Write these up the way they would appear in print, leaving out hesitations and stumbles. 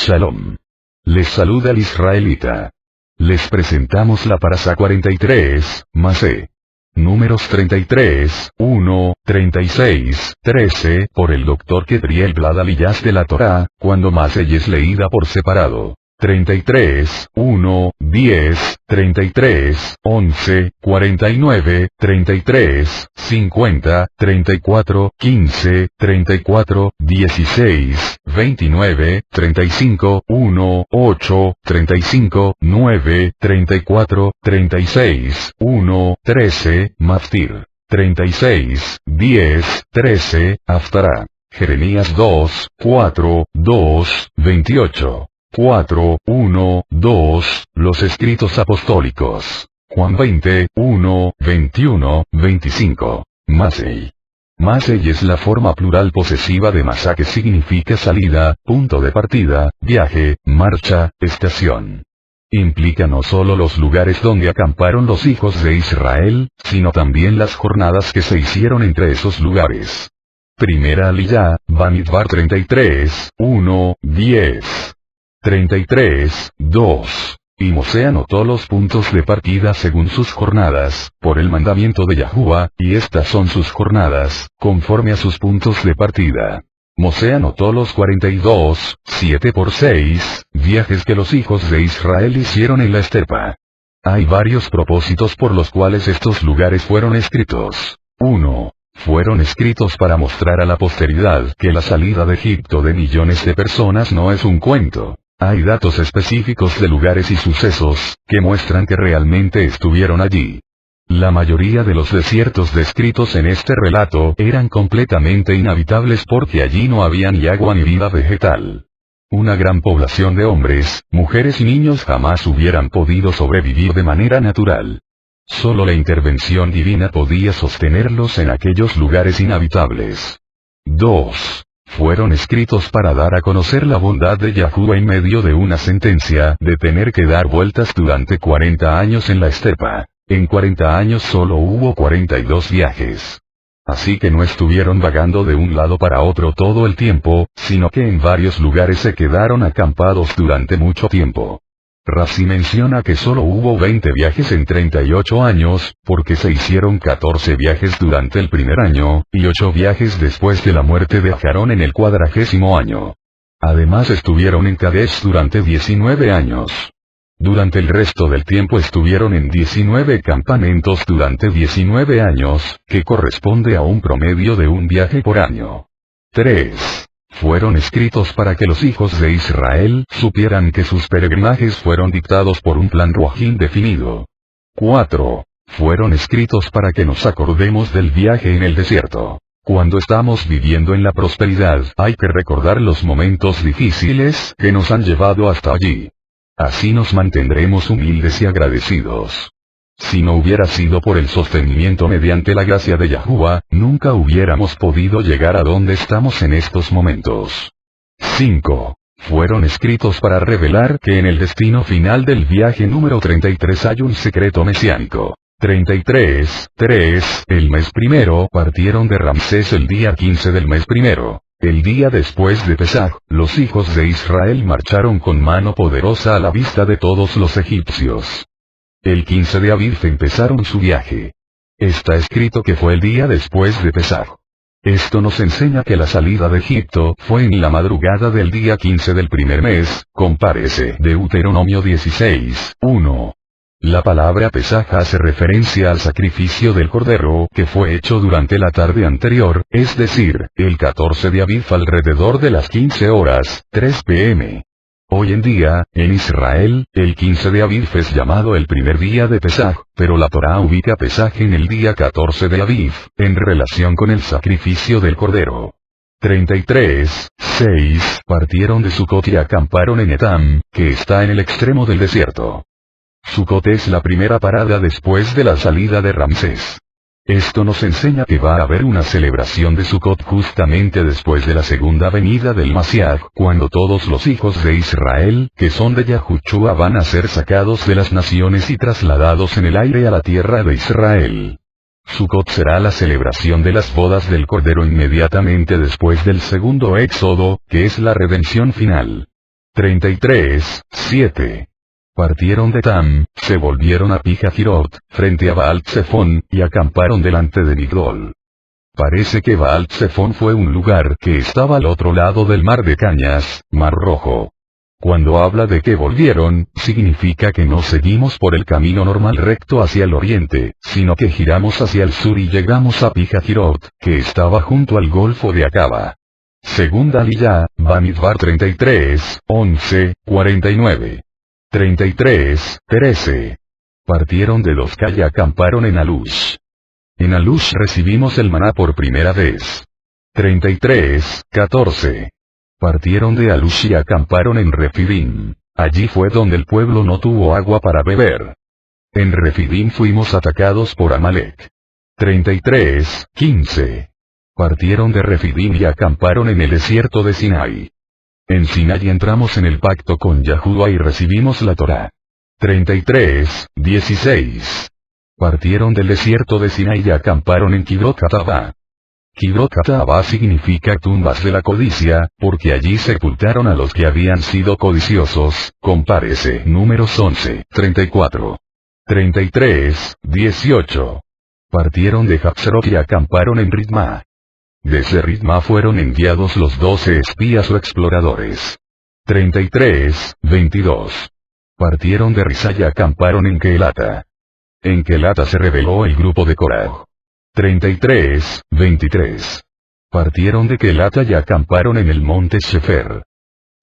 Shalom. Les saluda el israelita. Les presentamos la parasha 43, Masé. Números 33, 1, 36, 13, por el Dr. Ketriel Bladaliyas de la Torá, cuando Masé es leída por separado. 33, 1, 10, 33, 11, 49, 33, 50, 34, 15, 34, 16, 29, 35, 1, 8, 35, 9, 34, 36, 1, 13, Maftir. 36, 10, 13, Haftará. Jeremías 2, 4, 2, 28. 4, 1, 2, los escritos apostólicos. Juan 20, 1, 21, 25. Masei. Masei es la forma plural posesiva de Masá, que significa salida, punto de partida, viaje, marcha, estación. Implica no solo los lugares donde acamparon los hijos de Israel, sino también las jornadas que se hicieron entre esos lugares. Primera Aliyá, Bamidbar 33, 1, 10. 33, 2. Y Mosé anotó los puntos de partida según sus jornadas, por el mandamiento de Yahuwah, y estas son sus jornadas, conforme a sus puntos de partida. Mosé anotó los 42, 7 por 6, viajes que los hijos de Israel hicieron en la estepa. Hay varios propósitos por los cuales estos lugares fueron escritos. 1. Fueron escritos para mostrar a la posteridad que la salida de Egipto de millones de personas no es un cuento. Hay datos específicos de lugares y sucesos, que muestran que realmente estuvieron allí. La mayoría de los desiertos descritos en este relato eran completamente inhabitables porque allí no había ni agua ni vida vegetal. Una gran población de hombres, mujeres y niños jamás hubieran podido sobrevivir de manera natural. Solo la intervención divina podía sostenerlos en aquellos lugares inhabitables. 2. Fueron escritos para dar a conocer la bondad de Yahuwah en medio de una sentencia de tener que dar vueltas durante 40 años en la estepa. En 40 años solo hubo 42 viajes. Así que no estuvieron vagando de un lado para otro todo el tiempo, sino que en varios lugares se quedaron acampados durante mucho tiempo. Rashi menciona que solo hubo 20 viajes en 38 años, porque se hicieron 14 viajes durante el primer año, y 8 viajes después de la muerte de Aarón en el 40º año. Además estuvieron en Kadesh durante 19 años. Durante el resto del tiempo estuvieron en 19 campamentos durante 19 años, que corresponde a un promedio de un viaje por año. 3. Fueron escritos para que los hijos de Israel supieran que sus peregrinajes fueron dictados por un plan ruajim definido. 4. Fueron escritos para que nos acordemos del viaje en el desierto. Cuando estamos viviendo en la prosperidad, hay que recordar los momentos difíciles que nos han llevado hasta allí. Así nos mantendremos humildes y agradecidos. Si no hubiera sido por el sostenimiento mediante la gracia de Yahuwah, nunca hubiéramos podido llegar a donde estamos en estos momentos. 5. Fueron escritos para revelar que en el destino final del viaje número 33 hay un secreto mesiánico. 33, 3. El mes primero partieron de Ramsés el día 15 del mes primero. El día después de Pesaj, los hijos de Israel marcharon con mano poderosa a la vista de todos los egipcios. El 15 de Aviv empezaron su viaje. Está escrito que fue el día después de Pesaj. Esto nos enseña que la salida de Egipto fue en la madrugada del día 15 del primer mes, compárese Deuteronomio 16, 1. La palabra Pesaj hace referencia al sacrificio del cordero que fue hecho durante la tarde anterior, es decir, el 14 de Aviv alrededor de las 15 horas, 3 p.m. Hoy en día, en Israel, el 15 de Aviv es llamado el primer día de Pesaj, pero la Torá ubica Pesaj en el día 14 de Aviv, en relación con el sacrificio del cordero. 33, 6. Partieron de Sucot y acamparon en Etam, que está en el extremo del desierto. Sucot es la primera parada después de la salida de Ramsés. Esto nos enseña que va a haber una celebración de Sucot justamente después de la segunda venida del Mashiach, cuando todos los hijos de Israel, que son de Yahushua, van a ser sacados de las naciones y trasladados en el aire a la tierra de Israel. Sucot será la celebración de las bodas del Cordero inmediatamente después del segundo éxodo, que es la redención final. 33, 7. Partieron de Tam, se volvieron a Pijajirot, frente a Baal-Tsefón, y acamparon delante de Migdol. Parece que Baal-Tsefón fue un lugar que estaba al otro lado del mar de Cañas, Mar Rojo. Cuando habla de que volvieron, significa que no seguimos por el camino normal recto hacia el oriente, sino que giramos hacia el sur y llegamos a Pijajirot, que estaba junto al Golfo de Acaba. Segunda Aliyá, Bamidbar 33, 11, 49. 33, 13. Partieron de Dosca y acamparon en Alush. En Alush recibimos el maná por primera vez. 33, 14. Partieron de Alush y acamparon en Refidim. Allí fue donde el pueblo no tuvo agua para beber. En Refidim fuimos atacados por Amalek. 33, 15. Partieron de Refidim y acamparon en el desierto de Sinai. En Sinai entramos en el pacto con Yahuwah y recibimos la Torá. 33, 16. Partieron del desierto de Sinai y acamparon en Kibrot Hatava. Kibrot Hatava significa tumbas de la codicia, porque allí sepultaron a los que habían sido codiciosos, compárese Números 11, 34. 33, 18. Partieron de Hatzerot y acamparon en Ritma. Desde Ritma fueron enviados los 12 espías o exploradores. 33, 22. Partieron de Risa y acamparon en Keelata. En Keelata se rebeló el grupo de Korah. 33, 23. Partieron de Keelata y acamparon en el monte Shefer.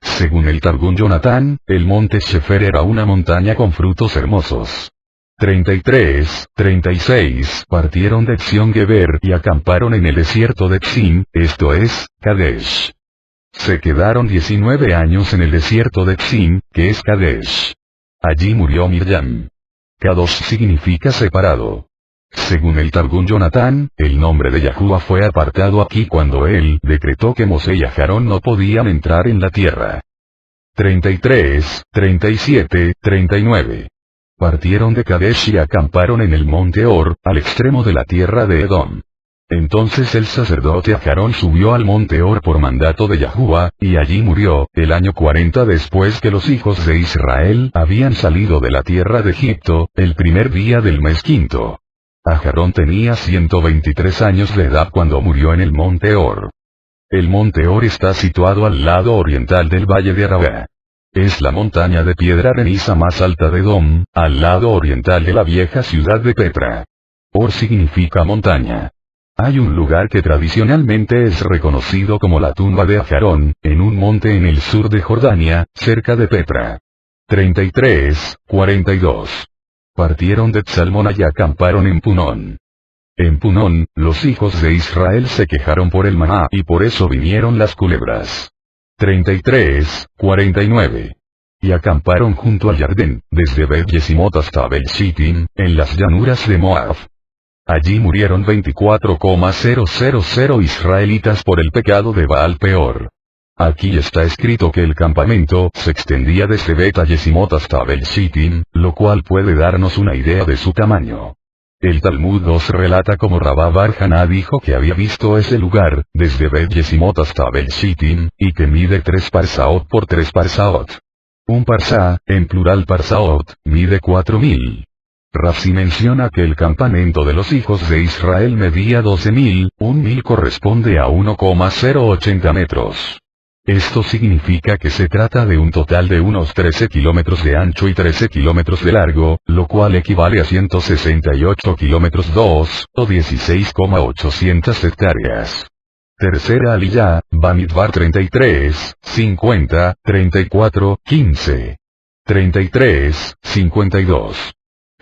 Según el Targum Jonatán, el monte Shefer era una montaña con frutos hermosos. 33, 36. Partieron de Etzion Geber y acamparon en el desierto de Tzim, esto es, Kadesh. Se quedaron 19 años en el desierto de Tzim, que es Kadesh. Allí murió Miriam. Kadosh significa separado. Según el Targum Jonatán, el nombre de Yahuwah fue apartado aquí cuando él decretó que Mosé y Aarón no podían entrar en la tierra. 33, 37, 39. Partieron de Kadesh y acamparon en el monte Or, al extremo de la tierra de Edom. Entonces el sacerdote Aarón subió al monte Or por mandato de Yahuwah, y allí murió, el año 40 después que los hijos de Israel habían salido de la tierra de Egipto, el primer día del mes quinto. Aarón tenía 123 años de edad cuando murió en el monte Or. El monte Or está situado al lado oriental del valle de Arabá. Es la montaña de piedra arenosa más alta de Edom, al lado oriental de la vieja ciudad de Petra. Or significa montaña. Hay un lugar que tradicionalmente es reconocido como la tumba de Aarón, en un monte en el sur de Jordania, cerca de Petra. 33, 42. Partieron de Tzalmona y acamparon en Punón. En Punón, los hijos de Israel se quejaron por el maná y por eso vinieron las culebras. 33, 49. Y acamparon junto al Yardén, desde Bet-Yesimot hasta Abel-Shittim, en las llanuras de Moab. Allí murieron 24,000 israelitas por el pecado de Baal Peor. Aquí está escrito que el campamento se extendía desde Bet-Yesimot hasta Abel-Shittim, lo cual puede darnos una idea de su tamaño. El Talmud nos relata como Rabá bar Haná dijo que había visto ese lugar, desde Bet-Yesimot hasta Abel-Shittim, y que mide 3 parsaot por 3 parsaot. Un parsá, en plural parsaot, mide 4000. Rashi menciona que el campamento de los hijos de Israel medía 12.000, un mil corresponde a 1,080 metros. Esto significa que se trata de un total de unos 13 kilómetros de ancho y 13 kilómetros de largo, lo cual equivale a 168 kilómetros 2, o 16,800 hectáreas. Tercera Aliyá, Bamidbar 33, 50, 34, 15. 33, 52.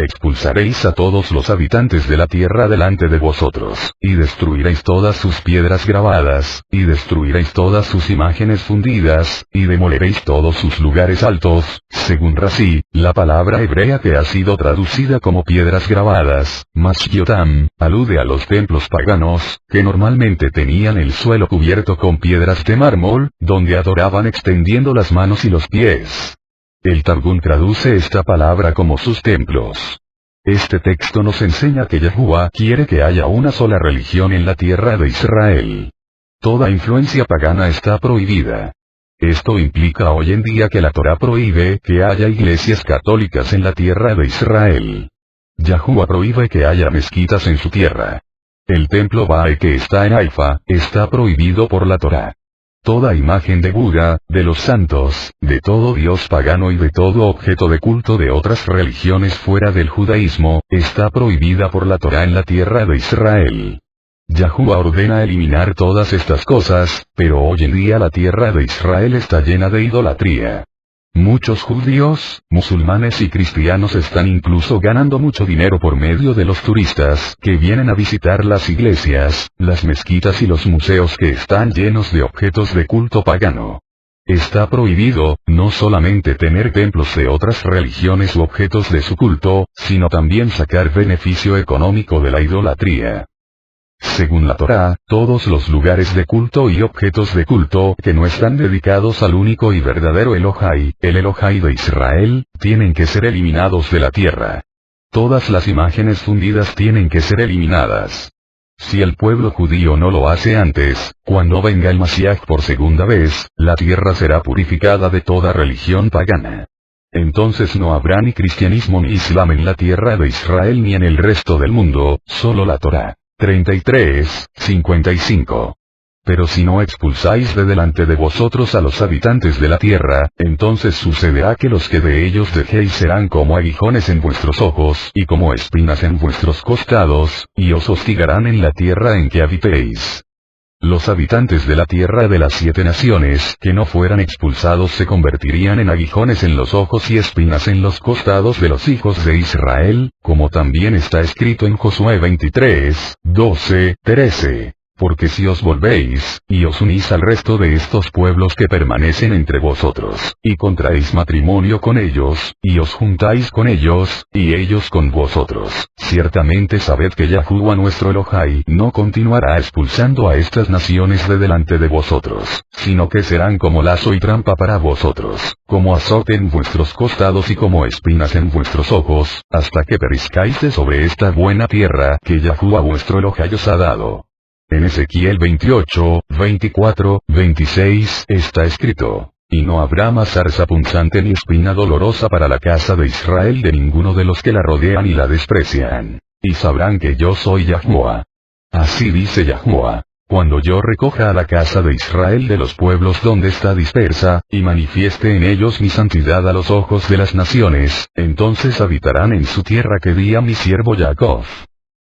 Expulsaréis a todos los habitantes de la tierra delante de vosotros, y destruiréis todas sus piedras grabadas, y destruiréis todas sus imágenes fundidas, y demoleréis todos sus lugares altos. Según Rashi, la palabra hebrea que ha sido traducida como piedras grabadas, Mashyotam, alude a los templos paganos, que normalmente tenían el suelo cubierto con piedras de mármol, donde adoraban extendiendo las manos y los pies. El Targum traduce esta palabra como sus templos. Este texto nos enseña que Yahuwah quiere que haya una sola religión en la tierra de Israel. Toda influencia pagana está prohibida. Esto implica hoy en día que la Torá prohíbe que haya iglesias católicas en la tierra de Israel. Yahuwah prohíbe que haya mezquitas en su tierra. El templo Baal que está en Haifa, está prohibido por la Torá. Toda imagen de Buda, de los santos, de todo dios pagano y de todo objeto de culto de otras religiones fuera del judaísmo, está prohibida por la Torá en la tierra de Israel. Yahuwah ordena eliminar todas estas cosas, pero hoy en día la tierra de Israel está llena de idolatría. Muchos judíos, musulmanes y cristianos están incluso ganando mucho dinero por medio de los turistas que vienen a visitar las iglesias, las mezquitas y los museos que están llenos de objetos de culto pagano. Está prohibido, no solamente tener templos de otras religiones u objetos de su culto, sino también sacar beneficio económico de la idolatría. Según la Torá, todos los lugares de culto y objetos de culto que no están dedicados al único y verdadero Elohai, el Elohai de Israel, tienen que ser eliminados de la tierra. Todas las imágenes fundidas tienen que ser eliminadas. Si el pueblo judío no lo hace antes, cuando venga el Mashiach por segunda vez, la tierra será purificada de toda religión pagana. Entonces no habrá ni cristianismo ni islam en la tierra de Israel ni en el resto del mundo, solo la Torá. 33:55. Pero si no expulsáis de delante de vosotros a los habitantes de la tierra, entonces sucederá que los que de ellos dejéis serán como aguijones en vuestros ojos y como espinas en vuestros costados, y os hostigarán en la tierra en que habitéis. Los habitantes de la tierra de las 7 naciones que no fueran expulsados se convertirían en aguijones en los ojos y espinas en los costados de los hijos de Israel, como también está escrito en Josué 23:12-13. Porque si os volvéis, y os unís al resto de estos pueblos que permanecen entre vosotros, y contraéis matrimonio con ellos, y os juntáis con ellos, y ellos con vosotros, ciertamente sabed que Yahuwah nuestro Elohai no continuará expulsando a estas naciones de delante de vosotros, sino que serán como lazo y trampa para vosotros, como azote en vuestros costados y como espinas en vuestros ojos, hasta que perezcáis de sobre esta buena tierra que Yahuwah vuestro Elohai os ha dado. En Ezequiel 28:24-26 está escrito: y no habrá más zarza punzante ni espina dolorosa para la casa de Israel de ninguno de los que la rodean y la desprecian. Y sabrán que yo soy Yahuwah. Así dice Yahuwah: cuando yo recoja a la casa de Israel de los pueblos donde está dispersa, y manifieste en ellos mi santidad a los ojos de las naciones, entonces habitarán en su tierra que di a mi siervo Jacob.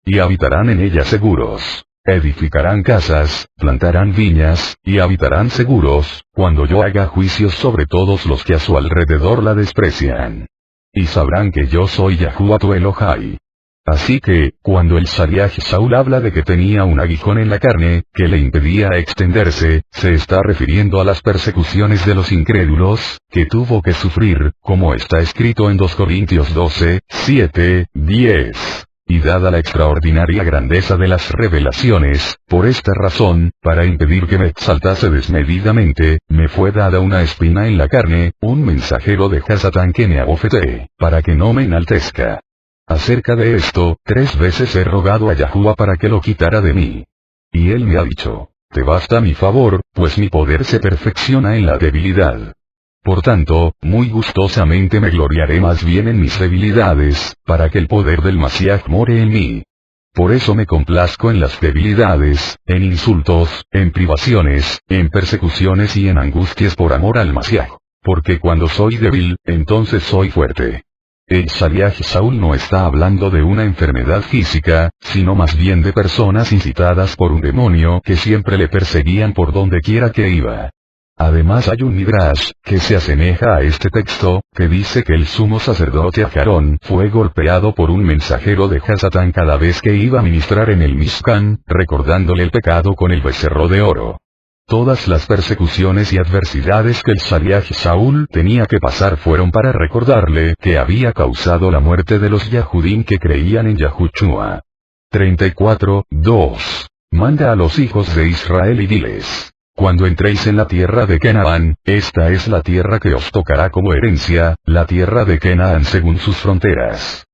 Y habitarán en ella seguros. Edificarán casas, plantarán viñas, y habitarán seguros, cuando yo haga juicios sobre todos los que a su alrededor la desprecian. Y sabrán que yo soy Yahuwah tu Elohai. Así que, cuando el Shaliach Saúl habla de que tenía un aguijón en la carne, que le impedía extenderse, se está refiriendo a las persecuciones de los incrédulos, que tuvo que sufrir, como está escrito en 2 Corintios 12:7-10. Y dada la extraordinaria grandeza de las revelaciones, por esta razón, para impedir que me exaltase desmedidamente, me fue dada una espina en la carne, un mensajero de Hasatán que me abofetee, para que no me enaltezca. Acerca de esto, 3 veces he rogado a Yahuwah para que lo quitara de mí. Y él me ha dicho: te basta mi favor, pues mi poder se perfecciona en la debilidad. Por tanto, muy gustosamente me gloriaré más bien en mis debilidades, para que el poder del Mashiach more en mí. Por eso me complazco en las debilidades, en insultos, en privaciones, en persecuciones y en angustias por amor al Mashiach. Porque cuando soy débil, entonces soy fuerte. El Shaliach Saúl no está hablando de una enfermedad física, sino más bien de personas incitadas por un demonio que siempre le perseguían por donde quiera que iba. Además hay un Midrash, que se asemeja a este texto, que dice que el sumo sacerdote Aarón fue golpeado por un mensajero de Hasatán cada vez que iba a ministrar en el Mishkan, recordándole el pecado con el becerro de oro. Todas las persecuciones y adversidades que el Shaliach Saúl tenía que pasar fueron para recordarle que había causado la muerte de los Yahudim que creían en Yahushua. 34:2. Manda a los hijos de Israel y diles: cuando entréis en la tierra de Canaán, esta es la tierra que os tocará como herencia, la tierra de Canaán según sus fronteras.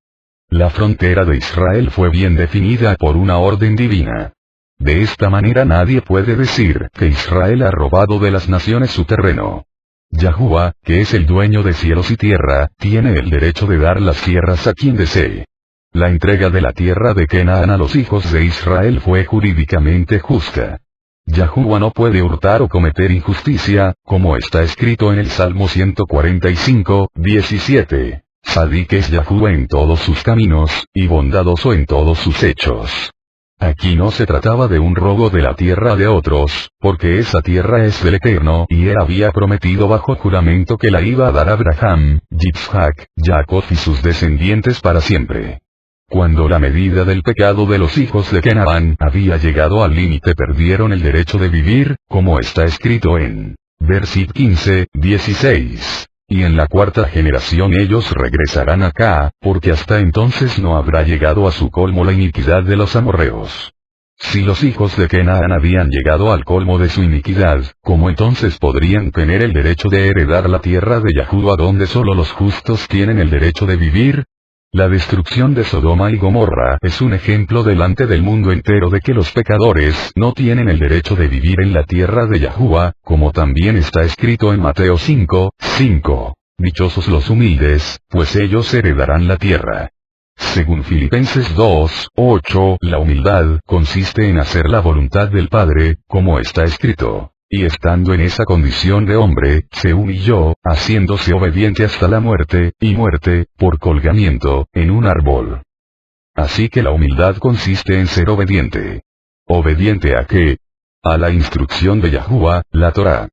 La frontera de Israel fue bien definida por una orden divina. De esta manera nadie puede decir que Israel ha robado de las naciones su terreno. Yahuwah, que es el dueño de cielos y tierra, tiene el derecho de dar las tierras a quien desee. La entrega de la tierra de Canaán a los hijos de Israel fue jurídicamente justa. Yahuwah no puede hurtar o cometer injusticia, como está escrito en el Salmo 145, 17. Sadik es Yahuwah en todos sus caminos, y bondadoso en todos sus hechos. Aquí no se trataba de un robo de la tierra de otros, porque esa tierra es del Eterno y él había prometido bajo juramento que la iba a dar a Abraham, Yitzhak, Jacob y sus descendientes para siempre. Cuando la medida del pecado de los hijos de Canaán había llegado al límite perdieron el derecho de vivir, como está escrito en Bersit 15, 16. Y en la cuarta generación ellos regresarán acá, porque hasta entonces no habrá llegado a su colmo la iniquidad de los amorreos. Si los hijos de Canaán habían llegado al colmo de su iniquidad, ¿cómo entonces podrían tener el derecho de heredar la tierra de Yahuwah donde solo los justos tienen el derecho de vivir? La destrucción de Sodoma y Gomorra es un ejemplo delante del mundo entero de que los pecadores no tienen el derecho de vivir en la tierra de Yahuwah, como también está escrito en Mateo 5, 5. Dichosos los humildes, pues ellos heredarán la tierra. Según Filipenses 2, 8, la humildad consiste en hacer la voluntad del Padre, como está escrito. Y estando en esa condición de hombre, se humilló, haciéndose obediente hasta la muerte, y muerte, por colgamiento, en un árbol. Así que la humildad consiste en ser obediente. ¿Obediente a qué? A la instrucción de Yahuwah, la Torá.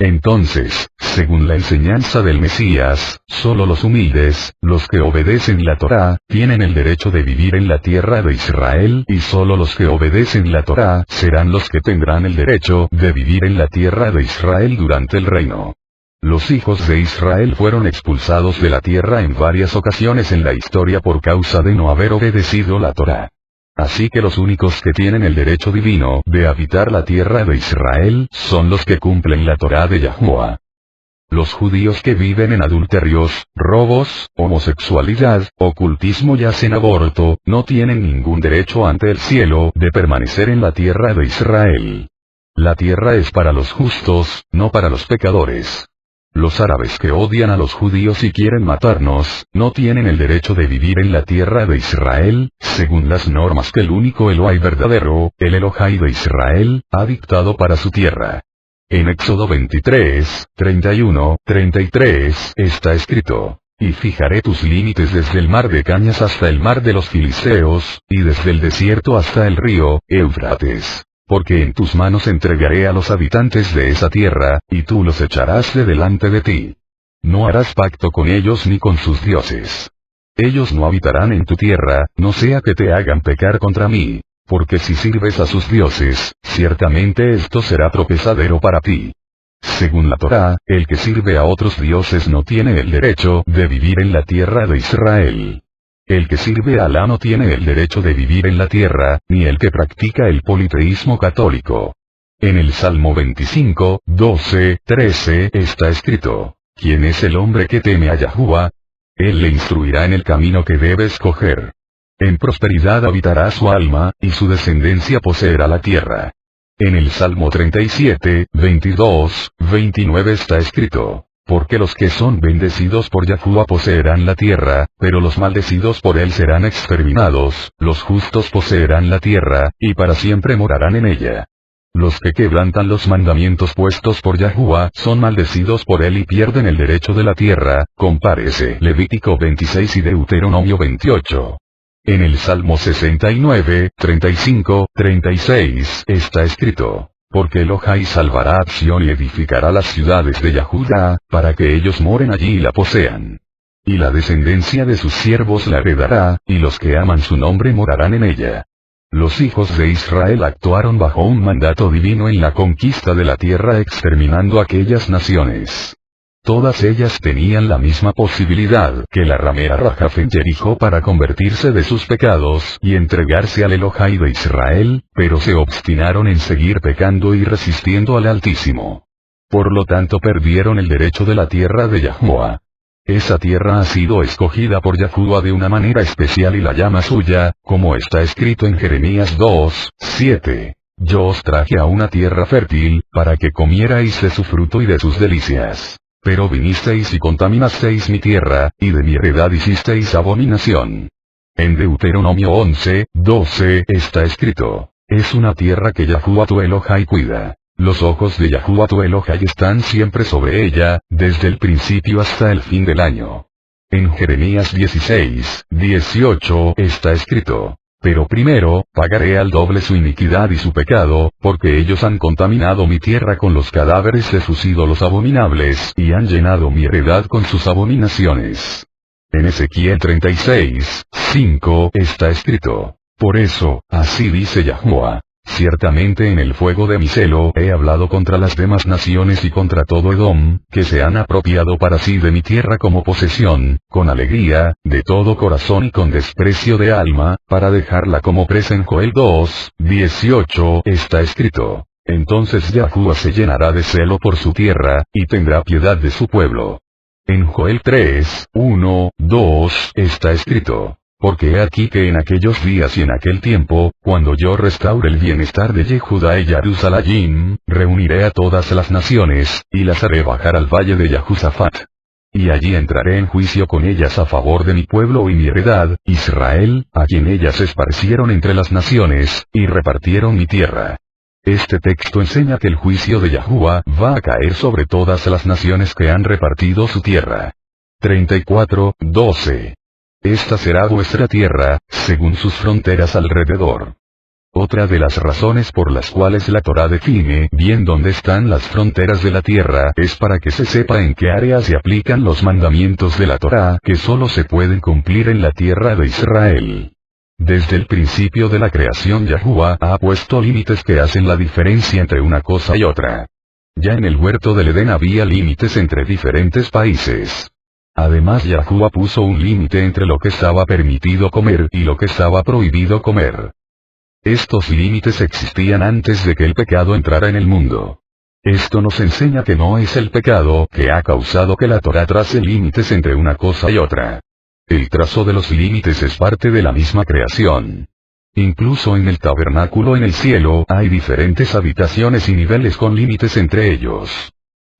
Entonces, según la enseñanza del Mesías, solo los humildes, los que obedecen la Torá, tienen el derecho de vivir en la tierra de Israel y solo los que obedecen la Torá serán los que tendrán el derecho de vivir en la tierra de Israel durante el reino. Los hijos de Israel fueron expulsados de la tierra en varias ocasiones en la historia por causa de no haber obedecido la Torá. Así que los únicos que tienen el derecho divino de habitar la tierra de Israel son los que cumplen la Torá de Yahuwah. Los judíos que viven en adulterios, robos, homosexualidad, ocultismo y hacen aborto, no tienen ningún derecho ante el cielo de permanecer en la tierra de Israel. La tierra es para los justos, no para los pecadores. Los árabes que odian a los judíos y quieren matarnos, no tienen el derecho de vivir en la tierra de Israel, según las normas que el único Elohai verdadero, el Elohai de Israel, ha dictado para su tierra. En Éxodo 23, 31, 33, está escrito: Y fijaré tus límites desde el mar de Cañas hasta el mar de los Filisteos, y desde el desierto hasta el río, Éufrates. Porque en tus manos entregaré a los habitantes de esa tierra, y tú los echarás de delante de ti. No harás pacto con ellos ni con sus dioses. Ellos no habitarán en tu tierra, no sea que te hagan pecar contra mí. Porque si sirves a sus dioses, ciertamente esto será tropezadero para ti. Según la Torá, el que sirve a otros dioses no tiene el derecho de vivir en la tierra de Israel. El que sirve a Alá no tiene el derecho de vivir en la tierra, ni el que practica el politeísmo católico. En el Salmo 25, 12, 13 está escrito: ¿Quién es el hombre que teme a Yahuwah? Él le instruirá en el camino que debe escoger. En prosperidad habitará su alma, y su descendencia poseerá la tierra. En el Salmo 37, 22, 29 está escrito: Porque los que son bendecidos por Yahuwah poseerán la tierra, pero los maldecidos por él serán exterminados, los justos poseerán la tierra, y para siempre morarán en ella. Los que quebrantan los mandamientos puestos por Yahuwah son maldecidos por él y pierden el derecho de la tierra, compárese Levítico 26 y Deuteronomio 28. En el Salmo 69, 35, 36 está escrito: Porque Elohai salvará a Sión y edificará las ciudades de Yahuda, para que ellos moren allí y la posean. Y la descendencia de sus siervos la heredará, y los que aman su nombre morarán en ella. Los hijos de Israel actuaron bajo un mandato divino en la conquista de la tierra exterminando aquellas naciones. Todas ellas tenían la misma posibilidad que la ramera Rahab en Jericó para convertirse de sus pecados y entregarse al Elohai de Israel, pero se obstinaron en seguir pecando y resistiendo al Altísimo. Por lo tanto perdieron el derecho de la tierra de Yahuwah. Esa tierra ha sido escogida por Yahuwah de una manera especial y la llama suya, como está escrito en Jeremías 2, 7. Yo os traje a una tierra fértil, para que comierais de su fruto y de sus delicias. Pero vinisteis y contaminasteis mi tierra, y de mi heredad hicisteis abominación. En Deuteronomio 11:12 está escrito: es una tierra que Yahuwah tu Elohai cuida. Los ojos de Yahuwah tu Elohai están siempre sobre ella, desde el principio hasta el fin del año. En Jeremías 16:18 está escrito: pero primero, pagaré al doble su iniquidad y su pecado, porque ellos han contaminado mi tierra con los cadáveres de sus ídolos abominables, y han llenado mi heredad con sus abominaciones. En Ezequiel 36:5 está escrito: por eso, así dice Yahuwah: ciertamente en el fuego de mi celo he hablado contra las demás naciones y contra todo Edom, que se han apropiado para sí de mi tierra como posesión, con alegría, de todo corazón y con desprecio de alma, para dejarla como presa. En Joel 2:18 está escrito: entonces Yahuwah se llenará de celo por su tierra, y tendrá piedad de su pueblo. En Joel 3:1-2 está escrito: porque he aquí que en aquellos días y en aquel tiempo, cuando yo restaure el bienestar de Yehudá y Jerusalén, reuniré a todas las naciones, y las haré bajar al valle de Jehosafat. Y allí entraré en juicio con ellas a favor de mi pueblo y mi heredad, Israel, a quien ellas esparcieron entre las naciones, y repartieron mi tierra. Este texto enseña que el juicio de Yahuwah va a caer sobre todas las naciones que han repartido su tierra. 34:12. Esta será vuestra tierra, según sus fronteras alrededor. Otra de las razones por las cuales la Torá define bien dónde están las fronteras de la tierra es para que se sepa en qué áreas se aplican los mandamientos de la Torá que solo se pueden cumplir en la tierra de Israel. Desde el principio de la creación Yahuwah ha puesto límites que hacen la diferencia entre una cosa y otra. Ya en el huerto del Edén había límites entre diferentes países. Además Yahuwah puso un límite entre lo que estaba permitido comer y lo que estaba prohibido comer. Estos límites existían antes de que el pecado entrara en el mundo. Esto nos enseña que no es el pecado que ha causado que la Torá trace límites entre una cosa y otra. El trazo de los límites es parte de la misma creación. Incluso en el tabernáculo en el cielo hay diferentes habitaciones y niveles con límites entre ellos.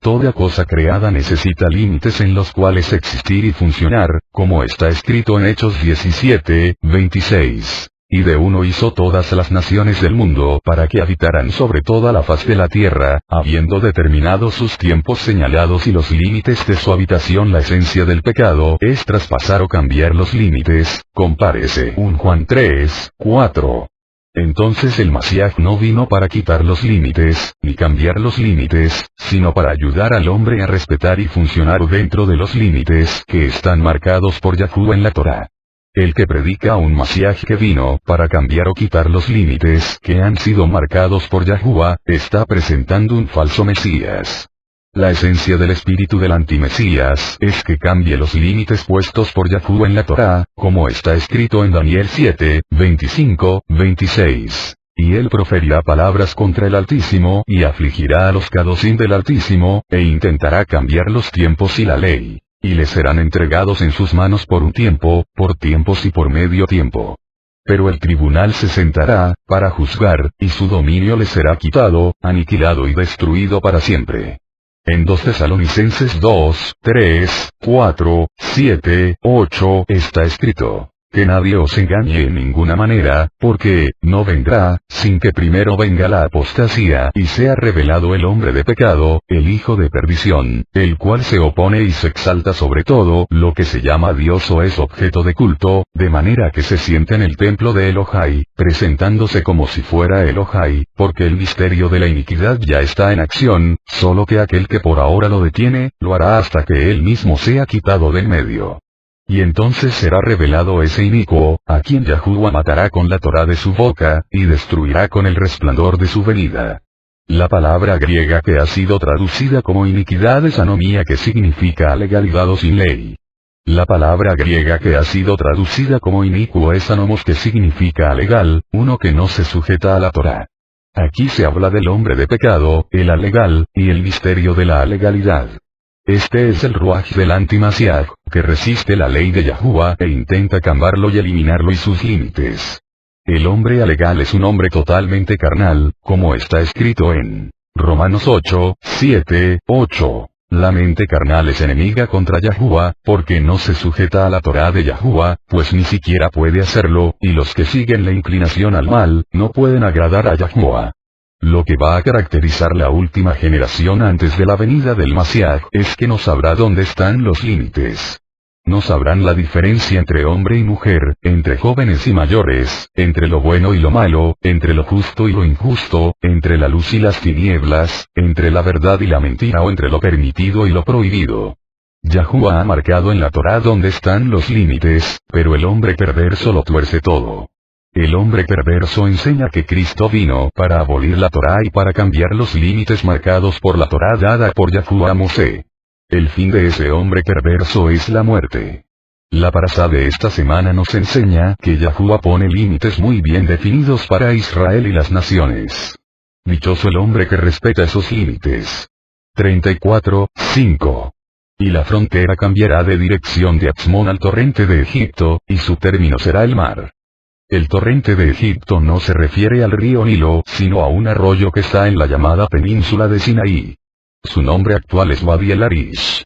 Toda cosa creada necesita límites en los cuales existir y funcionar, como está escrito en Hechos 17:26. Y de uno hizo todas las naciones del mundo para que habitaran sobre toda la faz de la tierra, habiendo determinado sus tiempos señalados y los límites de su habitación. La esencia del pecado es traspasar o cambiar los límites, compárese 1 Juan 3:4. Entonces el Mashiach no vino para quitar los límites, ni cambiar los límites, sino para ayudar al hombre a respetar y funcionar dentro de los límites que están marcados por Yahuwah en la Torá. El que predica a un Mashiach que vino para cambiar o quitar los límites que han sido marcados por Yahuwah, está presentando un falso Mesías. La esencia del espíritu del antimesías es que cambie los límites puestos por Yahuwah en la Torá, como está escrito en Daniel 7:25-26. Y él proferirá palabras contra el Altísimo y afligirá a los Kadoshim del Altísimo, e intentará cambiar los tiempos y la ley. Y les serán entregados en sus manos por un tiempo, por tiempos y por medio tiempo. Pero el tribunal se sentará, para juzgar, y su dominio les será quitado, aniquilado y destruido para siempre. En 2 Tesalonicenses 2:3, 4, 7, 8 está escrito: que nadie os engañe en ninguna manera, porque no vendrá, sin que primero venga la apostasía y sea revelado el hombre de pecado, el hijo de perdición, el cual se opone y se exalta sobre todo lo que se llama Dios o es objeto de culto, de manera que se siente en el templo de Elohai, presentándose como si fuera Elohai, porque el misterio de la iniquidad ya está en acción, solo que aquel que por ahora lo detiene, lo hará hasta que él mismo sea quitado del medio. Y entonces será revelado ese inicuo, a quien Yahuwah matará con la Torá de su boca, y destruirá con el resplandor de su venida. La palabra griega que ha sido traducida como iniquidad es anomía, que significa legalidad o sin ley. La palabra griega que ha sido traducida como inicuo es anomos, que significa alegal, uno que no se sujeta a la Torá. Aquí se habla del hombre de pecado, el alegal, y el misterio de la alegalidad. Este es el Ruach del anti-Mashiach, que resiste la ley de Yahuwah e intenta cambiarlo y eliminarlo y sus límites. El hombre alegal es un hombre totalmente carnal, como está escrito en Romanos 8:7, 8. La mente carnal es enemiga contra Yahuwah, porque no se sujeta a la Torá de Yahuwah, pues ni siquiera puede hacerlo, y los que siguen la inclinación al mal, no pueden agradar a Yahuwah. Lo que va a caracterizar la última generación antes de la venida del Mashiach es que no sabrá dónde están los límites. No sabrán la diferencia entre hombre y mujer, entre jóvenes y mayores, entre lo bueno y lo malo, entre lo justo y lo injusto, entre la luz y las tinieblas, entre la verdad y la mentira o entre lo permitido y lo prohibido. Yahuwah ha marcado en la Torá dónde están los límites, pero el hombre perverso lo tuerce todo. El hombre perverso enseña que Cristo vino para abolir la Torá y para cambiar los límites marcados por la Torá dada por Yahuwah a Mosé. El fin de ese hombre perverso es la muerte. La parasá de esta semana nos enseña que Yahuwah pone límites muy bien definidos para Israel y las naciones. Dichoso el hombre que respeta esos límites. 34:5. Y la frontera cambiará de dirección de Atzmón al torrente de Egipto, y su término será el mar. El torrente de Egipto no se refiere al río Nilo, sino a un arroyo que está en la llamada península de Sinaí. Su nombre actual es Wadi el Arish.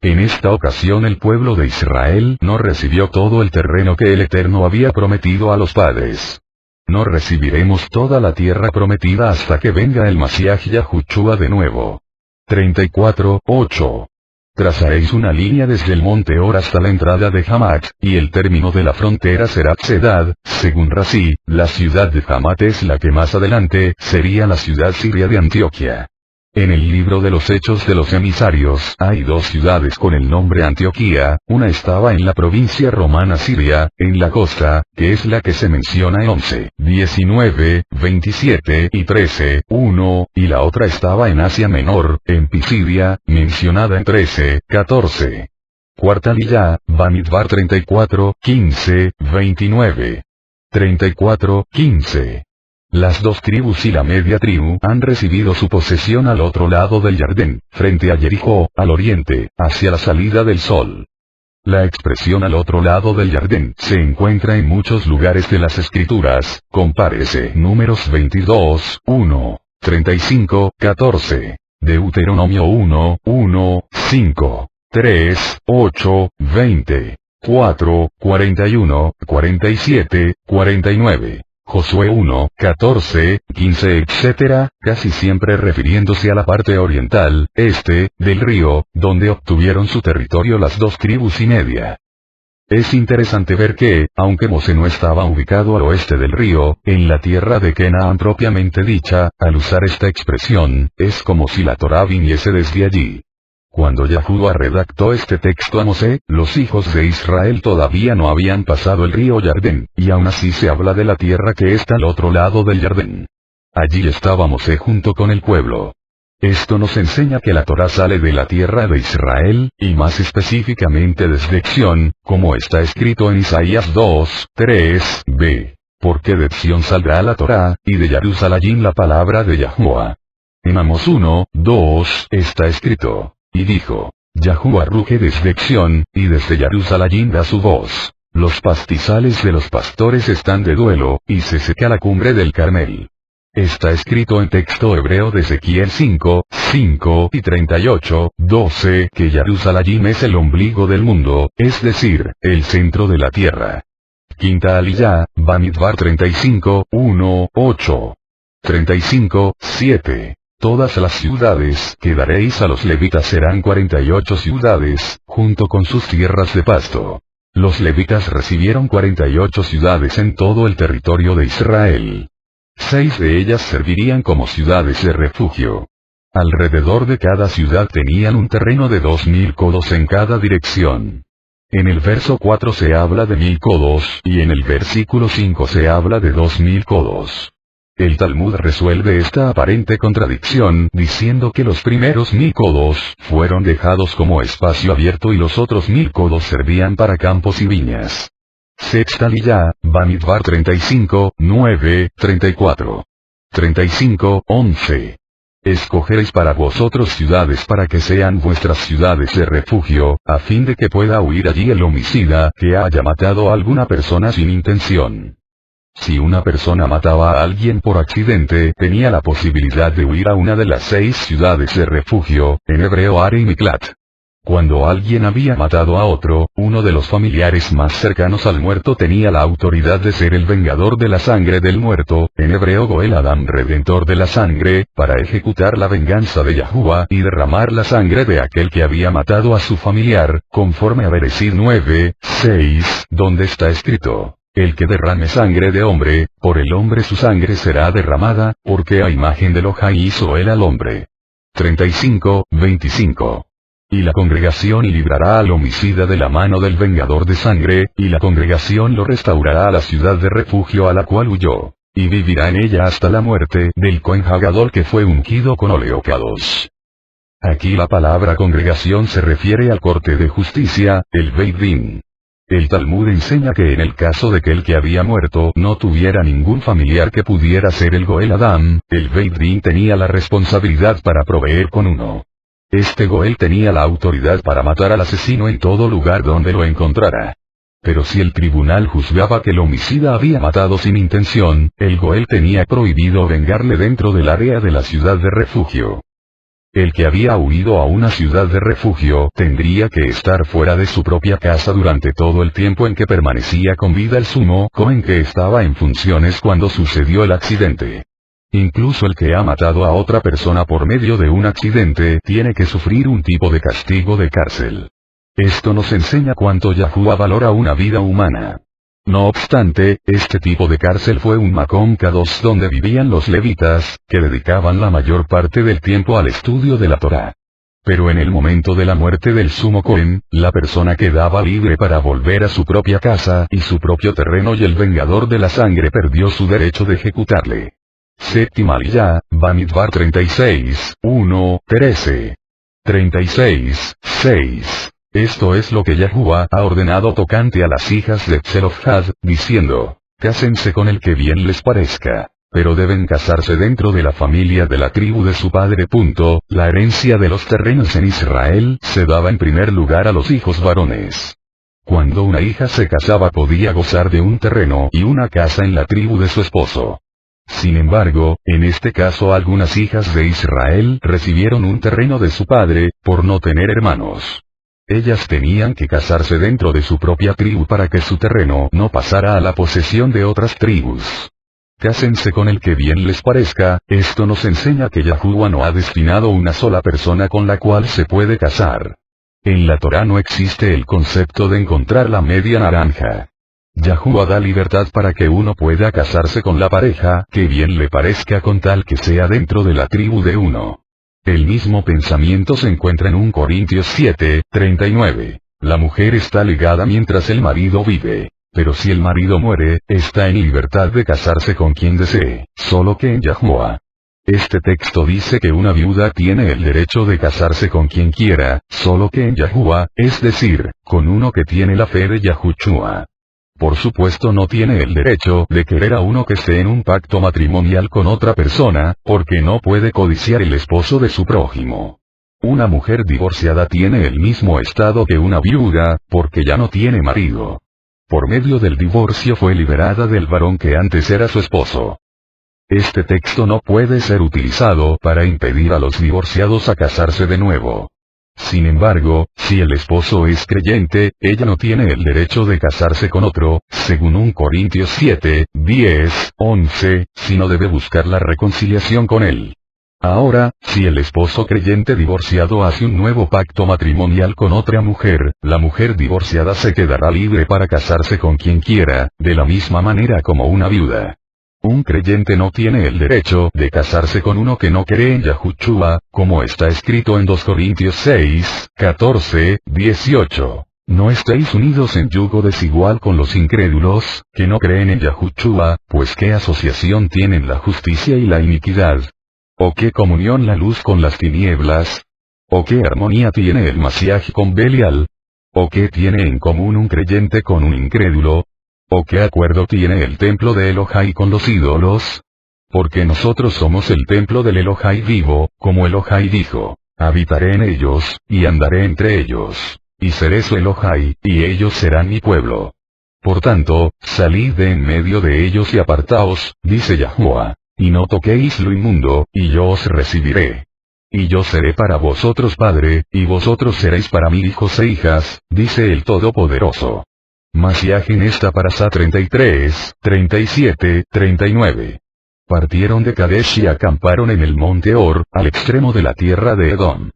En esta ocasión el pueblo de Israel no recibió todo el terreno que el Eterno había prometido a los padres. No recibiremos toda la tierra prometida hasta que venga el Mashiach Yahushua de nuevo. 34:8. Trazaréis una línea desde el monte Or hasta la entrada de Hamat, y el término de la frontera será Tzedad, según Rashi, la ciudad de Hamat es la que más adelante sería la ciudad siria de Antioquía. En el libro de los Hechos de los Emisarios hay dos ciudades con el nombre Antioquía, una estaba en la provincia romana Siria, en la costa, que es la que se menciona en 11, 19, 27 y 13, 1, y la otra estaba en Asia Menor, en Pisidia, mencionada en 13, 14. Cuarta liyá, Bamidbar 34, 15, 29. 34, 15. Las dos tribus y la media tribu han recibido su posesión al otro lado del Jardín, frente a Jericó, al oriente, hacia la salida del sol. La expresión al otro lado del Jardín se encuentra en muchos lugares de las Escrituras, compárese Números 22, 1, 35, 14, Deuteronomio 1, 1, 5, 3, 8, 20, 4, 41, 47, 49. Josué 1, 14, 15 etc., casi siempre refiriéndose a la parte oriental, del río, donde obtuvieron su territorio las dos tribus y media. Es interesante ver que, aunque Mosé no estaba ubicado al oeste del río, en la tierra de Canaán propiamente dicha, al usar esta expresión, es como si la Torá viniese desde allí. Cuando Yahuwah redactó este texto a Mosé, los hijos de Israel todavía no habían pasado el río Jardín, y aún así se habla de la tierra que está al otro lado del Jardín. Allí estaba Mosé junto con el pueblo. Esto nos enseña que la Torá sale de la tierra de Israel, y más específicamente desde Sión, como está escrito en Isaías 2, 3, b. Porque de Sión saldrá la Torá, y de Jerusalén la palabra de Yahuwah. En Amós 1, 2, está escrito. Y dijo, Yahuwah ruge desde Sión, y desde Jerusalén da su voz. Los pastizales de los pastores están de duelo, y se seca la cumbre del Carmel. Está escrito en texto hebreo de Ezequiel 5, 5 y 38, 12, que Jerusalén es el ombligo del mundo, es decir, el centro de la tierra. Quinta aliyá, Bamidbar 35, 1, 8. 35, 7. Todas las ciudades que daréis a los levitas serán 48 ciudades, junto con sus tierras de pasto. Los levitas recibieron 48 ciudades en todo el territorio de Israel. 6 de ellas servirían como ciudades de refugio. Alrededor de cada ciudad tenían un terreno de 2000 codos en cada dirección. En el verso 4 se habla de 1000 codos, y en el versículo 5 se habla de 2000 codos. El Talmud resuelve esta aparente contradicción diciendo que los primeros 1000 codos fueron dejados como espacio abierto y los otros 1000 codos servían para campos y viñas. Sexta liyá, Bamidbar 35, 9, 34. 35, 11. Escogeréis para vosotros ciudades para que sean vuestras ciudades de refugio, a fin de que pueda huir allí el homicida que haya matado a alguna persona sin intención. Si una persona mataba a alguien por accidente, tenía la posibilidad de huir a una de las 6 ciudades de refugio, en hebreo Are y Miklat. Cuando alguien había matado a otro, uno de los familiares más cercanos al muerto tenía la autoridad de ser el vengador de la sangre del muerto, en hebreo Goel Adam redentor de la sangre, para ejecutar la venganza de Yahuwah y derramar la sangre de aquel que había matado a su familiar, conforme a Bereshit 9:6, donde está escrito: el que derrame sangre de hombre, por el hombre su sangre será derramada, porque a imagen de Elohai hizo él al hombre. 35:25. Y la congregación librará al homicida de la mano del vengador de sangre, y la congregación lo restaurará a la ciudad de refugio a la cual huyó, y vivirá en ella hasta la muerte del Cohen Hagadol que fue ungido con óleo Kadosh. Aquí la palabra congregación se refiere al corte de justicia, el Beit Din. El Talmud enseña que en el caso de que el que había muerto no tuviera ningún familiar que pudiera ser el Goel Adam, el Beit Din tenía la responsabilidad para proveer con uno. Este Goel tenía la autoridad para matar al asesino en todo lugar donde lo encontrara. Pero si el tribunal juzgaba que el homicida había matado sin intención, el Goel tenía prohibido vengarle dentro del área de la ciudad de refugio. El que había huido a una ciudad de refugio tendría que estar fuera de su propia casa durante todo el tiempo en que permanecía con vida el sumo Cohen que estaba en funciones cuando sucedió el accidente. Incluso el que ha matado a otra persona por medio de un accidente tiene que sufrir un tipo de castigo de cárcel. Esto nos enseña cuánto Yahuwah valora una vida humana. No obstante, este tipo de cárcel fue un Makom Kadosh donde vivían los levitas, que dedicaban la mayor parte del tiempo al estudio de la Torá. Pero en el momento de la muerte del sumo Cohen, la persona quedaba libre para volver a su propia casa y su propio terreno y el vengador de la sangre perdió su derecho de ejecutarle. Séptima Aliyah, Bamidbar 36:1-13. 36:6. Esto es lo que Yahuwah ha ordenado tocante a las hijas de Tzelofhad, diciendo: cásense con el que bien les parezca, pero deben casarse dentro de la familia de la tribu de su padre. La herencia de los terrenos en Israel se daba en primer lugar a los hijos varones. Cuando una hija se casaba podía gozar de un terreno y una casa en la tribu de su esposo. Sin embargo, en este caso algunas hijas de Israel recibieron un terreno de su padre, por no tener hermanos. Ellas tenían que casarse dentro de su propia tribu para que su terreno no pasara a la posesión de otras tribus. Cásense con el que bien les parezca, esto nos enseña que Yahuwah no ha destinado una sola persona con la cual se puede casar. En la Torá no existe el concepto de encontrar la media naranja. Yahuwah da libertad para que uno pueda casarse con la pareja que bien le parezca con tal que sea dentro de la tribu de uno. El mismo pensamiento se encuentra en 1 Corintios 7:39. La mujer está ligada mientras el marido vive, pero si el marido muere, está en libertad de casarse con quien desee, solo que en Yahuwah. Este texto dice que una viuda tiene el derecho de casarse con quien quiera, solo que en Yahuwah, es decir, con uno que tiene la fe de Yahushua. Por supuesto no tiene el derecho de querer a uno que esté en un pacto matrimonial con otra persona, porque no puede codiciar el esposo de su prójimo. Una mujer divorciada tiene el mismo estado que una viuda, porque ya no tiene marido. Por medio del divorcio fue liberada del varón que antes era su esposo. Este texto no puede ser utilizado para impedir a los divorciados a casarse de nuevo. Sin embargo, si el esposo es creyente, ella no tiene el derecho de casarse con otro, según 1 Corintios 7:10-11, sino debe buscar la reconciliación con él. Ahora, si el esposo creyente divorciado hace un nuevo pacto matrimonial con otra mujer, la mujer divorciada se quedará libre para casarse con quien quiera, de la misma manera como una viuda. Un creyente no tiene el derecho de casarse con uno que no cree en Yahushua, como está escrito en 2 Corintios 6:14-18. No estéis unidos en yugo desigual con los incrédulos, que no creen en Yahushua, pues qué asociación tienen la justicia y la iniquidad. ¿O qué comunión la luz con las tinieblas? ¿O qué armonía tiene el Masiaj con Belial? ¿O qué tiene en común un creyente con un incrédulo? ¿O qué acuerdo tiene el templo de Elohai con los ídolos? Porque nosotros somos el templo del Elohai vivo, como Elohai dijo: habitaré en ellos, y andaré entre ellos, y seré su Elohai, y ellos serán mi pueblo. Por tanto, salid de en medio de ellos y apartaos, dice Yahuwah, y no toquéis lo inmundo, y yo os recibiré. Y yo seré para vosotros padre, y vosotros seréis para mí hijos e hijas, dice el Todopoderoso. Masiaj en esta parasá 33, 37, 39. Partieron de Kadesh y acamparon en el monte Or, al extremo de la tierra de Edom.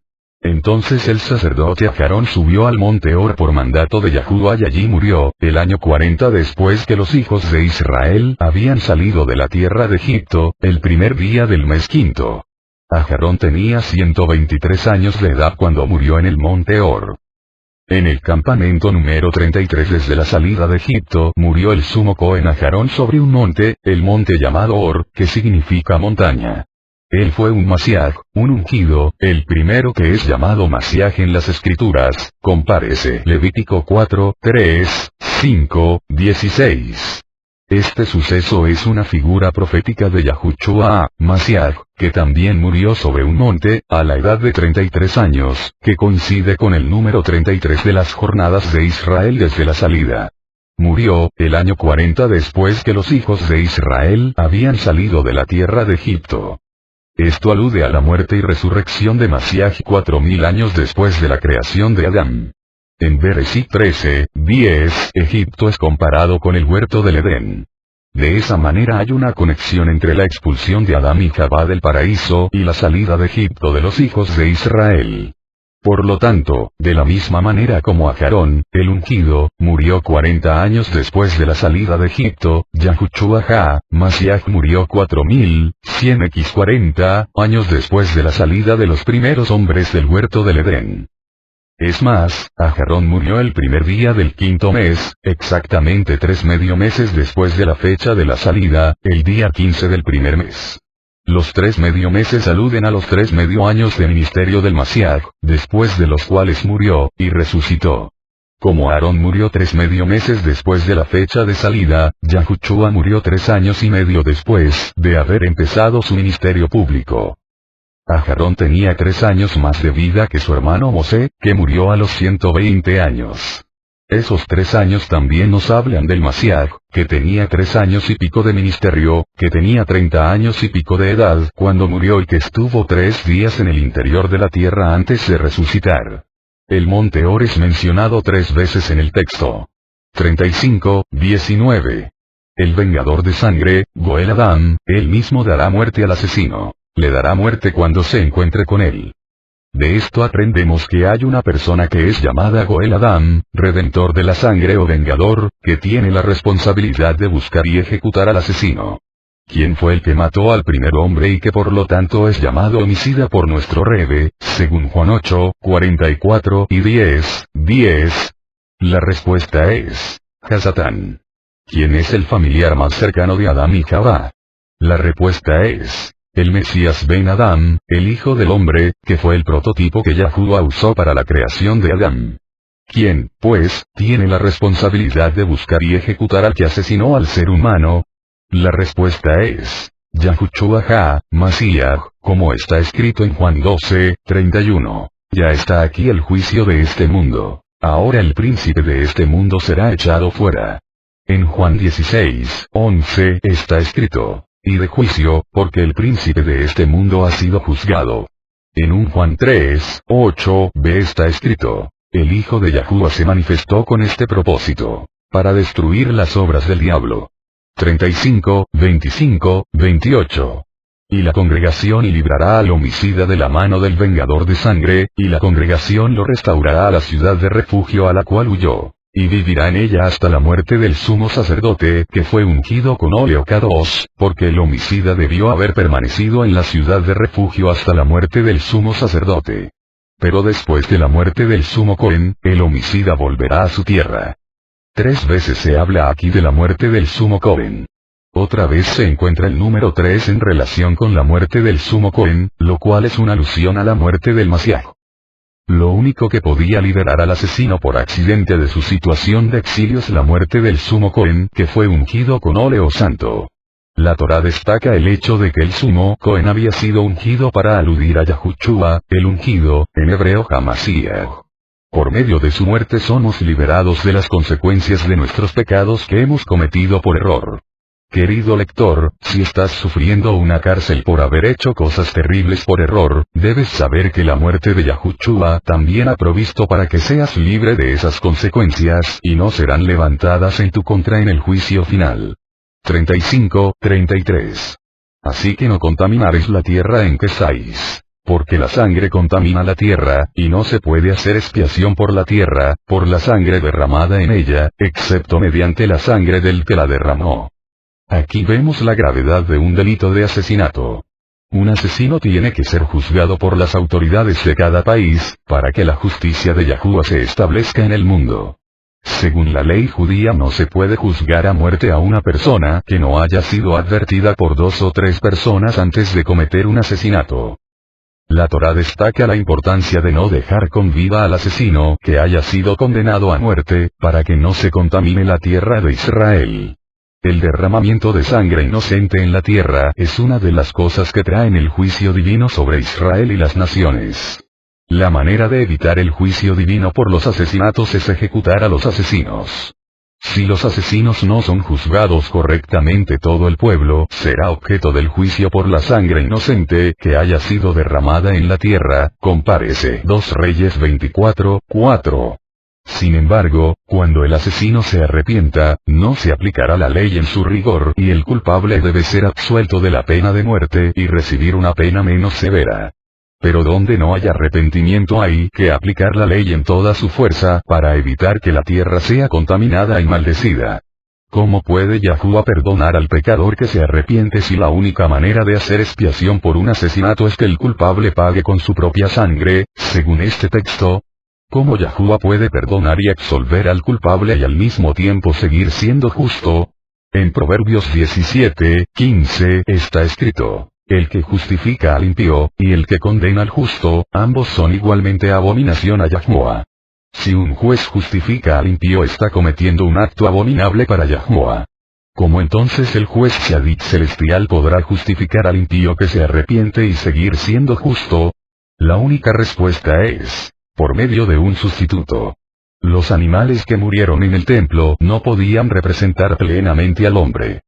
Entonces el sacerdote Aharón subió al monte Or por mandato de Yahuwah y allí murió, el año 40 después que los hijos de Israel habían salido de la tierra de Egipto, el primer día del mes quinto. Aharón tenía 123 años de edad cuando murió en el monte Or. En el campamento número 33 desde la salida de Egipto murió el sumo Cohen Aharón sobre un monte, el monte llamado Or, que significa montaña. Él fue un Masiaj, un ungido, el primero que es llamado Masiaj en las escrituras, compárese Levítico 4, 3, 5, 16. Este suceso es una figura profética de Yahushua, Masiaj, que también murió sobre un monte, a la edad de 33 años, que coincide con el número 33 de las jornadas de Israel desde la salida. Murió, el año 40 después que los hijos de Israel habían salido de la tierra de Egipto. Esto alude a la muerte y resurrección de Masiaj 4000 años después de la creación de Adán. En Bereshit 13, 10, Egipto es comparado con el huerto del Edén. De esa manera hay una conexión entre la expulsión de Adán y Jabá del paraíso y la salida de Egipto de los hijos de Israel. Por lo tanto, de la misma manera como Aharón, el ungido, murió 40 años después de la salida de Egipto, Yahushua Masiaj murió 4140 años después de la salida de los primeros hombres del huerto del Edén. Es más, Aharón murió el primer día del quinto mes, exactamente 3 medio meses después de la fecha de la salida, el día 15 del primer mes. Los 3 medio meses aluden a los 3 medio años de ministerio del Masiaj, después de los cuales murió, y resucitó. Como Aarón murió 3 medio meses después de la fecha de salida, Yahushua murió 3 años y medio después de haber empezado su ministerio público. Aharón tenía 3 años más de vida que su hermano Mosé, que murió a los 120 años. Esos 3 años también nos hablan del Masiaj, que tenía 3 años y pico de ministerio, que tenía 30 años y pico de edad cuando murió y que estuvo 3 días en el interior de la tierra antes de resucitar. El monte Or es mencionado 3 veces en el texto. 35, 19. El vengador de sangre, Goel Adam, él mismo dará muerte al asesino. Le dará muerte cuando se encuentre con él. De esto aprendemos que hay una persona que es llamada Goel Adam, redentor de la sangre o vengador, que tiene la responsabilidad de buscar y ejecutar al asesino. ¿Quién fue el que mató al primer hombre y que por lo tanto es llamado homicida por nuestro Rebe, según Juan 8, 44 y 10, 10? La respuesta es Hasatán. ¿Quién es el familiar más cercano de Adán y Jabá? La respuesta es el Mesías Ben Adán, el Hijo del Hombre, que fue el prototipo que Yahuwah usó para la creación de Adán. ¿Quién, pues, tiene la responsabilidad de buscar y ejecutar al que asesinó al ser humano? La respuesta es Yahushua Masías, como está escrito en Juan 12, 31. Ya está aquí el juicio de este mundo. Ahora el príncipe de este mundo será echado fuera. En Juan 16, 11 está escrito. Y de juicio, porque el príncipe de este mundo ha sido juzgado. En un Juan 3, 8, b está escrito, el Hijo de Yahuwah se manifestó con este propósito, para destruir las obras del diablo. 35, 25, 28. Y la congregación y librará al homicida de la mano del vengador de sangre, y la congregación lo restaurará a la ciudad de refugio a la cual huyó. Y vivirá en ella hasta la muerte del sumo sacerdote, que fue ungido con óleo K2, porque el homicida debió haber permanecido en la ciudad de refugio hasta la muerte del sumo sacerdote. Pero después de la muerte del sumo Cohen, el homicida volverá a su tierra. 3 veces se habla aquí de la muerte del sumo Cohen. Otra vez se encuentra el número 3 en relación con la muerte del sumo Cohen, lo cual es una alusión a la muerte del Masiaj. Lo único que podía liberar al asesino por accidente de su situación de exilio es la muerte del sumo Cohen, que fue ungido con óleo santo. La Torá destaca el hecho de que el sumo Cohen había sido ungido para aludir a Yahushua, el ungido, en hebreo Hamasías. Por medio de su muerte somos liberados de las consecuencias de nuestros pecados que hemos cometido por error. Querido lector, si estás sufriendo una cárcel por haber hecho cosas terribles por error, debes saber que la muerte de Yahushua también ha provisto para que seas libre de esas consecuencias y no serán levantadas en tu contra en el juicio final. 35-33. Así que no contaminaréis la tierra en que estáis. Porque la sangre contamina la tierra, y no se puede hacer expiación por la tierra, por la sangre derramada en ella, excepto mediante la sangre del que la derramó. Aquí vemos la gravedad de un delito de asesinato. Un asesino tiene que ser juzgado por las autoridades de cada país, para que la justicia de Yahuwah se establezca en el mundo. Según la ley judía no se puede juzgar a muerte a una persona que no haya sido advertida por 2 o 3 personas antes de cometer un asesinato. La Torá destaca la importancia de no dejar con vida al asesino que haya sido condenado a muerte, para que no se contamine la tierra de Israel. El derramamiento de sangre inocente en la tierra es una de las cosas que traen el juicio divino sobre Israel y las naciones. La manera de evitar el juicio divino por los asesinatos es ejecutar a los asesinos. Si los asesinos no son juzgados correctamente, todo el pueblo será objeto del juicio por la sangre inocente que haya sido derramada en la tierra, compárese 2 Reyes 24:4. Sin embargo, cuando el asesino se arrepienta, no se aplicará la ley en su rigor y el culpable debe ser absuelto de la pena de muerte y recibir una pena menos severa. Pero donde no hay arrepentimiento hay que aplicar la ley en toda su fuerza para evitar que la tierra sea contaminada y maldecida. ¿Cómo puede Yahuwah perdonar al pecador que se arrepiente si la única manera de hacer expiación por un asesinato es que el culpable pague con su propia sangre, según este texto? ¿Cómo Yahuwah puede perdonar y absolver al culpable y al mismo tiempo seguir siendo justo? En Proverbios 17:15 está escrito: el que justifica al impío, y el que condena al justo, ambos son igualmente abominación a Yahuwah. Si un juez justifica al impío está cometiendo un acto abominable para Yahuwah. ¿Cómo entonces el juez Shadid celestial podrá justificar al impío que se arrepiente y seguir siendo justo? La única respuesta es: por medio de un sustituto. Los animales que murieron en el templo no podían representar plenamente al hombre.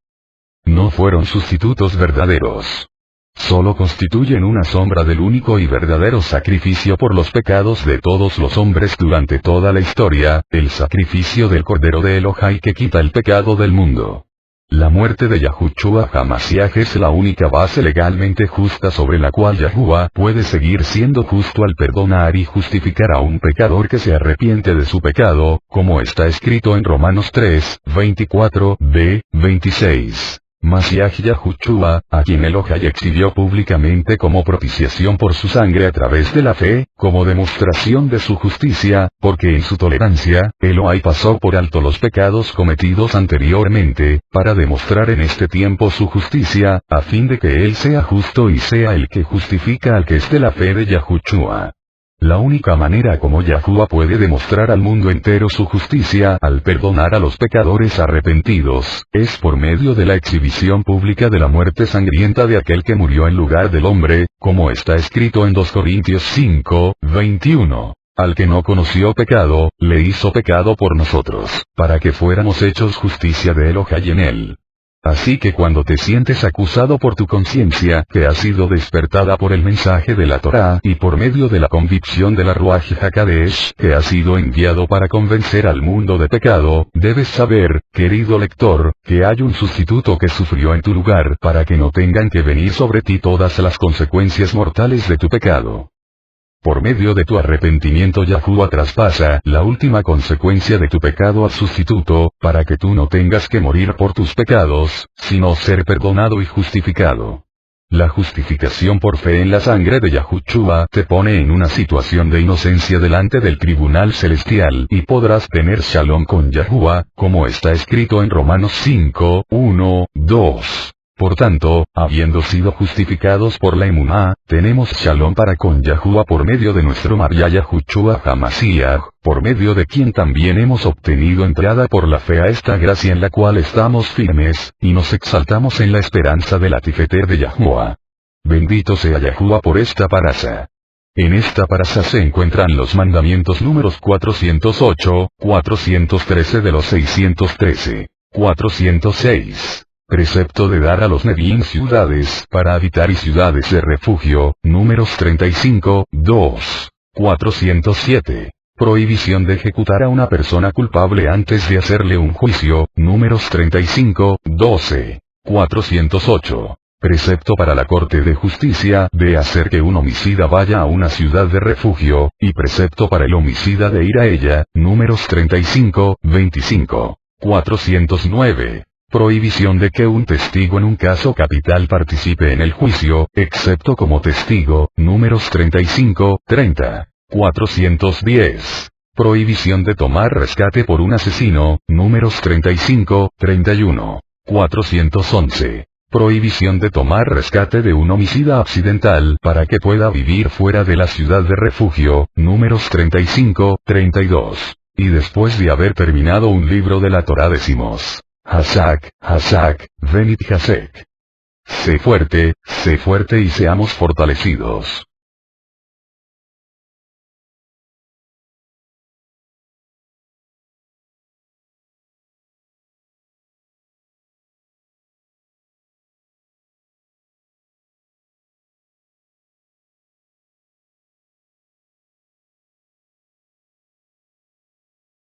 No fueron sustitutos verdaderos. Solo constituyen una sombra del único y verdadero sacrificio por los pecados de todos los hombres durante toda la historia, el sacrificio del Cordero de Elohai que quita el pecado del mundo. La muerte de Yahushua HaMashiach es la única base legalmente justa sobre la cual Yahuwah puede seguir siendo justo al perdonar y justificar a un pecador que se arrepiente de su pecado, como está escrito en Romanos 3:24b-26. Mashiach Yahushua, a quien Elohai exhibió públicamente como propiciación por su sangre a través de la fe, como demostración de su justicia, porque en su tolerancia, Elohai pasó por alto los pecados cometidos anteriormente, para demostrar en este tiempo su justicia, a fin de que él sea justo y sea el que justifica al que es de la fe de Yahushua. La única manera como Yahuwah puede demostrar al mundo entero su justicia al perdonar a los pecadores arrepentidos, es por medio de la exhibición pública de la muerte sangrienta de aquel que murió en lugar del hombre, como está escrito en 2 Corintios 5:21. Al que no conoció pecado, le hizo pecado por nosotros, para que fuéramos hechos justicia de Elohai en él. Así que cuando te sientes acusado por tu conciencia, que ha sido despertada por el mensaje de la Torá y por medio de la convicción de la Ruach HaKadosh, que ha sido enviado para convencer al mundo de pecado, debes saber, querido lector, que hay un sustituto que sufrió en tu lugar para que no tengan que venir sobre ti todas las consecuencias mortales de tu pecado. Por medio de tu arrepentimiento Yahuwah traspasa la última consecuencia de tu pecado al sustituto, para que tú no tengas que morir por tus pecados, sino ser perdonado y justificado. La justificación por fe en la sangre de Yahushua te pone en una situación de inocencia delante del tribunal celestial y podrás tener shalom con Yahuwah, como está escrito en Romanos 5:1-2. Por tanto, habiendo sido justificados por la emuná, tenemos shalom para con Yahuwah por medio de nuestro María Yahushua HaMashiach, por medio de quien también hemos obtenido entrada por la fe a esta gracia en la cual estamos firmes, y nos exaltamos en la esperanza de la tifeter de Yahuwah. Bendito sea Yahuwah por esta parasha. En esta parasha se encuentran los mandamientos números 408, 413 de los 613, 406. Precepto de dar a los Nevi'im ciudades para habitar y ciudades de refugio, números 35, 2, 407. Prohibición de ejecutar a una persona culpable antes de hacerle un juicio, números 35, 12, 408. Precepto para la Corte de Justicia de hacer que un homicida vaya a una ciudad de refugio, y precepto para el homicida de ir a ella, números 35, 25, 409. Prohibición de que un testigo en un caso capital participe en el juicio, excepto como testigo, números 35, 30, 410. Prohibición de tomar rescate por un asesino, números 35, 31, 411. Prohibición de tomar rescate de un homicida accidental para que pueda vivir fuera de la ciudad de refugio, números 35, 32. Y después de haber terminado un libro de la Torá decimos: Hazak, Hazak, Venit Hasek. Sé fuerte y seamos fortalecidos.